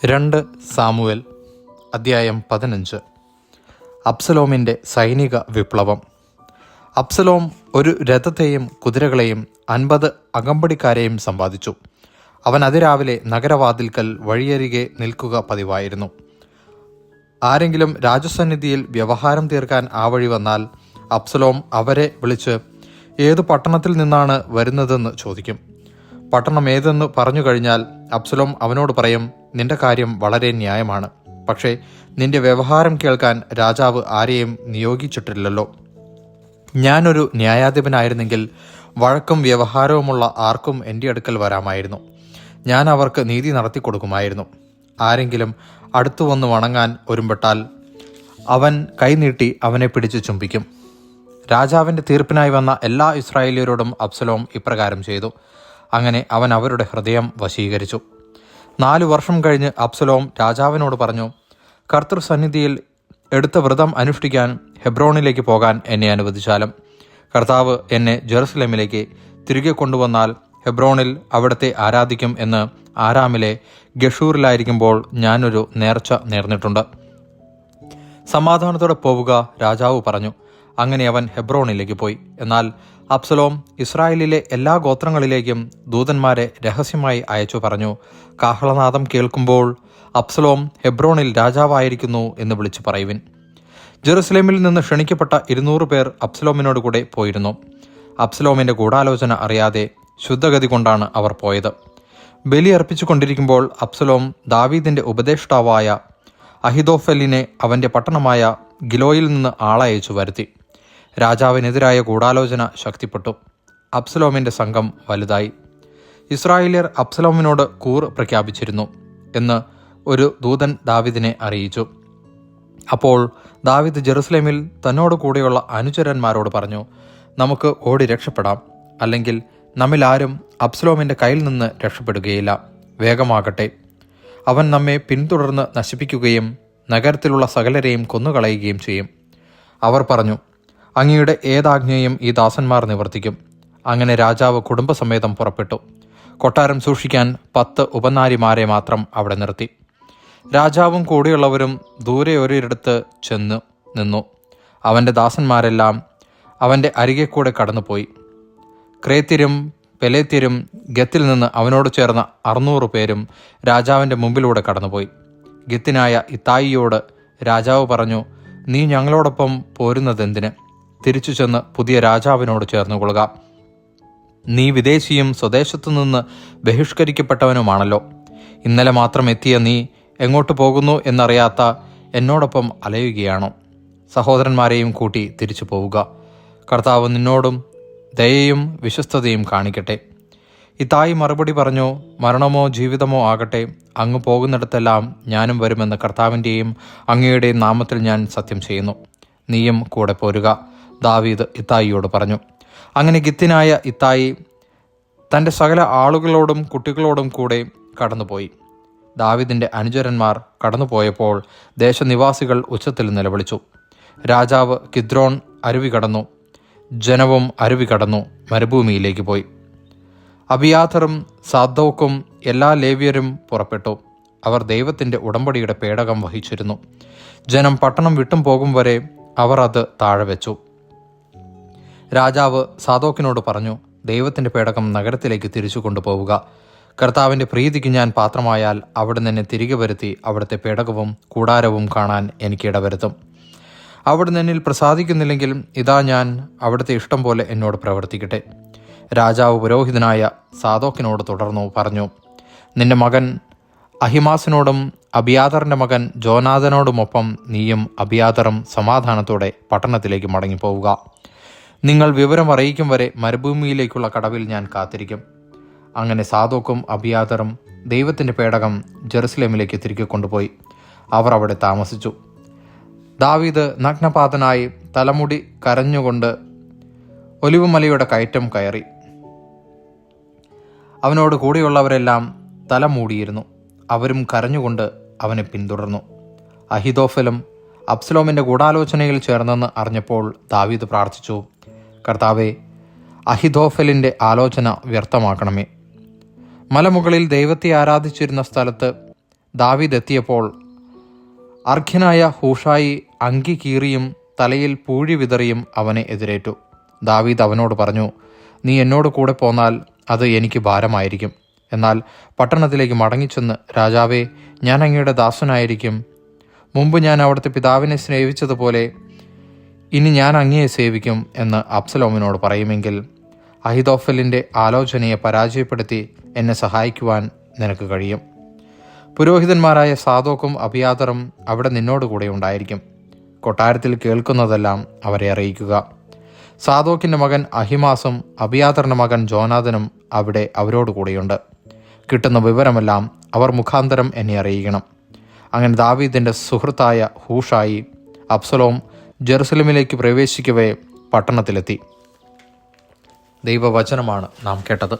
2 Samuel അധ്യായം 15. അബ്സലോമിൻ്റെ സൈനിക വിപ്ലവം. അബ്സലോം ഒരു രഥത്തെയും കുതിരകളെയും 50 അകമ്പടിക്കാരെയും സമ്പാദിച്ചു. അവൻ അതിരാവിലെ നഗരവാതിൽക്കൽ വഴിയരികെ നിൽക്കുക പതിവായിരുന്നു. ആരെങ്കിലും രാജസന്നിധിയിൽ വ്യവഹാരം തീർക്കാൻ ആ വഴി വന്നാൽ അബ്സലോം അവരെ വിളിച്ച് ഏതു പട്ടണത്തിൽ നിന്നാണ് വരുന്നതെന്ന് ചോദിക്കും. പട്ടണം ഏതെന്ന് പറഞ്ഞു കഴിഞ്ഞാൽ അബ്സലോം അവനോട് പറയും, നിന്റെ കാര്യം വളരെ ന്യായമാണ്, പക്ഷേ നിന്റെ വ്യവഹാരം കേൾക്കാൻ രാജാവ് ആരെയും നിയോഗിച്ചിട്ടില്ലല്ലോ. ഞാനൊരു ന്യായാധിപനായിരുന്നെങ്കിൽ വഴക്കും വ്യവഹാരവുമുള്ള ആർക്കും എൻ്റെ അടുക്കൽ വരാമായിരുന്നു. ഞാൻ അവർക്ക് നീതി നടത്തി കൊടുക്കുമായിരുന്നു. ആരെങ്കിലും അടുത്തു വന്ന് വണങ്ങാൻ ഒരുമ്പെട്ടാൽ അവൻ കൈനീട്ടി അവനെ പിടിച്ച് ചുംബിക്കും. രാജാവിൻ്റെ തീർപ്പിനായി വന്ന എല്ലാ ഇസ്രായേലിയരോടും അബ്സലോം ഇപ്രകാരം ചെയ്തു. അങ്ങനെ അവൻ അവരുടെ ഹൃദയം വശീകരിച്ചു. 4 വർഷം കഴിഞ്ഞ് അബ്സലോം രാജാവിനോട് പറഞ്ഞു, കർത്തൃസന്നിധിയിൽ എടുത്ത വ്രതം അനുഷ്ഠിക്കാൻ ഹെബ്രോണിലേക്ക് പോകാൻ എന്നെ അനുവദിച്ചാലും കർത്താവ് എന്നെ ജെറുസലേമിലേക്ക് തിരികെ കൊണ്ടുവന്നാൽ ഹെബ്രോണിൽ അവിടത്തെ ആരാധിക്കും എന്ന് ആരാമിലെ ഗഷൂറിലായിരിക്കുമ്പോൾ ഞാനൊരു നേർച്ച നേർന്നിട്ടുണ്ട്. സമാധാനത്തോടെ പോവുക, രാജാവ് പറഞ്ഞു. അങ്ങനെ അവൻ ഹെബ്രോണിലേക്ക് പോയി. എന്നാൽ അബ്സലോം ഇസ്രായേലിലെ എല്ലാ ഗോത്രങ്ങളിലേക്കും ദൂതന്മാരെ രഹസ്യമായി അയച്ചു പറഞ്ഞു, കാഹളനാദം കേൾക്കുമ്പോൾ അബ്സലോം ഹെബ്രോണിൽ രാജാവായിരിക്കുന്നു എന്ന് വിളിച്ചു പറയുവിൻ. ജെറുസലേമിൽ നിന്ന് ക്ഷണിക്കപ്പെട്ട 200 പേർ അബ്സലോമിനോട് കൂടെ പോയിരുന്നു. അബ്സലോമിൻ്റെ ഗൂഢാലോചന അറിയാതെ ശുദ്ധഗതി കൊണ്ടാണ് അവർ പോയത്. ബലി അർപ്പിച്ചു കൊണ്ടിരിക്കുമ്പോൾ അബ്സലോം ദാവീദിൻ്റെ ഉപദേഷ്ടാവായ അഹിതോഫെലിനെ അവൻ്റെ പട്ടണമായ ഗിലോയിൽ നിന്ന് ആളയച്ചു വരുത്തി. രാജാവിനെതിരായ ഗൂഢാലോചന ശക്തിപ്പെട്ടു. അബ്സലോമിൻ്റെ സംഘം വലുതായി. ഇസ്രായേലിയർ അബ്സലോമിനോട് കൂർ പ്രഖ്യാപിച്ചിരുന്നു എന്ന് ഒരു ദൂതൻ ദാവീദിനെ അറിയിച്ചു. അപ്പോൾ ദാവീദ് ജെറുസലേമിൽ തന്നോട് കൂടെയുള്ള അനുചരന്മാരോട് പറഞ്ഞു, നമുക്ക് ഓടി രക്ഷപ്പെടാം, അല്ലെങ്കിൽ നമ്മിൽ ആരും അബ്സലോമിൻ്റെ കയ്യിൽ നിന്ന് രക്ഷപ്പെടുകയില്ല. വേഗമാകട്ടെ, അവൻ നമ്മെ പിന്തുടർന്ന് നശിപ്പിക്കുകയും നഗരത്തിലുള്ള സകലരെയും കൊന്നുകളയുകയും ചെയ്യും. അവർ പറഞ്ഞു, അങ്ങയുടെ ഏതാജ്ഞയും ഈ ദാസന്മാർ നിവർത്തിക്കും. അങ്ങനെ രാജാവ് കുടുംബസമേതം പുറപ്പെട്ടു. കൊട്ടാരം സൂക്ഷിക്കാൻ 10 ഉപനാരിമാരെ മാത്രം അവിടെ നിർത്തി. രാജാവും കൂടെയുള്ളവരും ദൂരെ ഒരിടത്ത് ചെന്നു നിന്നു. അവൻ്റെ ദാസന്മാരെല്ലാം അവൻ്റെ അരികെ കൂടെ കടന്നുപോയി. ക്രേത്യരും പെലേത്യരും ഗത്തിൽ നിന്ന് അവനോട് ചേർന്ന 600 പേരും രാജാവിൻ്റെ മുമ്പിലൂടെ കടന്നുപോയി. ഗത്തിനായ ഇത്തായിയോട് രാജാവ് പറഞ്ഞു, നീ ഞങ്ങളോടൊപ്പം പോരുന്നതെന്തിന്? തിരിച്ചു ചെന്ന് പുതിയ രാജാവിനോട് ചേർന്നുകൊള്ളുക. നീ വിദേശിയും സ്വദേശത്തു നിന്ന് ബഹിഷ്കരിക്കപ്പെട്ടവനുമാണല്ലോ. ഇന്നലെ മാത്രം എത്തിയ നീ എങ്ങോട്ട് പോകുന്നു എന്നറിയാത്ത എന്നോടൊപ്പം അലയുകയാണോ? സഹോദരന്മാരെയും കൂട്ടി തിരിച്ചു പോവുക. കർത്താവ് നിന്നോടും ദയയും വിശ്വസ്തതയും കാണിക്കട്ടെ. ഇത്തായി മറുപടി പറഞ്ഞു, മരണമോ ജീവിതമോ ആകട്ടെ, അങ്ങ് പോകുന്നിടത്തെല്ലാം ഞാനും വരുമെന്ന് കർത്താവിൻ്റെയും അങ്ങയുടെയും നാമത്തിൽ ഞാൻ സത്യം ചെയ്യുന്നു. നീയും കൂടെ പോരുക. ദാവീദ് ഇത്തായിയോട് പറഞ്ഞു. അങ്ങനെ ഗിത്തിനായ ഇത്തായി തൻ്റെ സകല ആളുകളോടും കുട്ടികളോടും കൂടെ കടന്നുപോയി. ദാവീദിൻ്റെ അനുചരന്മാർ കടന്നുപോയപ്പോൾ ദേശനിവാസികൾ ഉച്ചത്തിൽ നിലവിളിച്ചു. രാജാവ് കിദ്രോൺ അരുവി കടന്നു. ജനവും അരുവി കടന്നു മരുഭൂമിയിലേക്ക് പോയി. അബിയാഥറും സാദോക്കും എല്ലാ ലേവ്യരും പുറപ്പെട്ടു. അവർ ദൈവത്തിൻ്റെ ഉടമ്പടിയുടെ പേടകം വഹിച്ചിരുന്നു. ജനം പട്ടണം വിട്ടും പോകും വരെ അവർ അത് താഴെ വെച്ചു. രാജാവ് സാദോക്കിനോട് പറഞ്ഞു, ദൈവത്തിൻ്റെ പേടകം നഗരത്തിലേക്ക് തിരിച്ചു കൊണ്ടുപോവുക. കർത്താവിൻ്റെ പ്രീതിക്ക് ഞാൻ പാത്രമായാൽ അവിടെ നിന്ന് തിരികെ വരുത്തി അവിടുത്തെ പേടകവും കൂടാരവും കാണാൻ എനിക്ക് ഇടവരുത്തും. അവിടെ നിന്നിൽ പ്രസാദിക്കുന്നില്ലെങ്കിൽ ഇതാ ഞാൻ അവിടുത്തെ ഇഷ്ടം പോലെ എന്നോട് പ്രവർത്തിക്കട്ടെ. രാജാവ് പുരോഹിതനായ സാദോക്കിനോട് തുടർന്നു പറഞ്ഞു, നിന്റെ മകൻ അഹിമാസിനോടും അബിയാതറിൻ്റെ മകൻ ജോനാഥനോടുമൊപ്പം നീയും അബിയാതറും സമാധാനത്തോടെ പട്ടണത്തിലേക്ക് മടങ്ങിപ്പോവുക. നിങ്ങൾ വിവരം അറിയിക്കും വരെ മരുഭൂമിയിലേക്കുള്ള കടവിൽ ഞാൻ കാത്തിരിക്കും. അങ്ങനെ സാദോക്കും അബിയാതറും ദൈവത്തിൻ്റെ പേടകം ജെറുസലേമിലേക്ക് തിരികെ കൊണ്ടുപോയി. അവർ അവിടെ താമസിച്ചു. ദാവീദ് നഗ്നപാതനായി തലമുടി കരഞ്ഞുകൊണ്ട് ഒലിവുമലയുടെ കയറ്റം കയറി. അവനോട് കൂടെയുള്ളവരെല്ലാം തല മൂടിയിരുന്നു. അവരും കരഞ്ഞുകൊണ്ട് അവനെ പിന്തുടർന്നു. അഹിതോഫലും അബ്സലോമിൻ്റെ ഗൂഢാലോചനയിൽ ചേർന്നെന്ന് അറിഞ്ഞപ്പോൾ ദാവീദ് പ്രാർത്ഥിച്ചു, കർത്താവേ, അഹിതോഫലിൻ്റെ ആലോചന വ്യർത്ഥമാക്കണമേ. മലമുകളിൽ ദൈവത്തെ ആരാധിച്ചിരുന്ന സ്ഥലത്ത് ദാവീദ് എത്തിയപ്പോൾ അർഖ്യനായ ഹൂഷായി അങ്കി കീറിയും തലയിൽ പൂഴി വിതറിയും അവനെ എതിരേറ്റു. ദാവീദ് അവനോട് പറഞ്ഞു, നീ എന്നോട് കൂടെ പോന്നാൽ അത് എനിക്ക് ഭാരമായിരിക്കും. എന്നാൽ പട്ടണത്തിലേക്ക് മടങ്ങിച്ചെന്ന്, രാജാവേ, ഞാൻ അങ്ങയുടെ ദാസനായിരിക്കും. മുമ്പ് ഞാൻ അവിടുത്തെ പിതാവിനെ സ്നേഹിച്ചതുപോലെ ഇനി ഞാൻ അങ്ങയെ സേവിക്കും എന്ന് അബ്സലോമിനോട് പറയുമെങ്കിൽ അഹിതോഫലിൻ്റെ ആലോചനയെ പരാജയപ്പെടുത്തി എന്നെ സഹായിക്കുവാൻ നിനക്ക് കഴിയും. പുരോഹിതന്മാരായ സാദോക്കും അബിയാതറും അവിടെ നിന്നോടുകൂടെ ഉണ്ടായിരിക്കും. കൊട്ടാരത്തിൽ കേൾക്കുന്നതെല്ലാം അവരെ അറിയിക്കുക. സാദോക്കിൻ്റെ മകൻ അഹിമാസും അബിയാതറിൻ്റെ മകൻ ജോനാഥനും അവിടെ അവരോടുകൂടെയുണ്ട്. കിട്ടുന്ന വിവരമെല്ലാം അവർ മുഖാന്തരം എന്നെ അറിയിക്കണം. അങ്ങനെ ദാവീദിൻ്റെ സുഹൃത്തായ ഹൂഷായി അബ്സലോം ജെറുസലമിലേക്ക് പ്രവേശിക്കവേ പട്ടണത്തിലെത്തി. ദൈവവചനമാണ് നാം കേട്ടത്.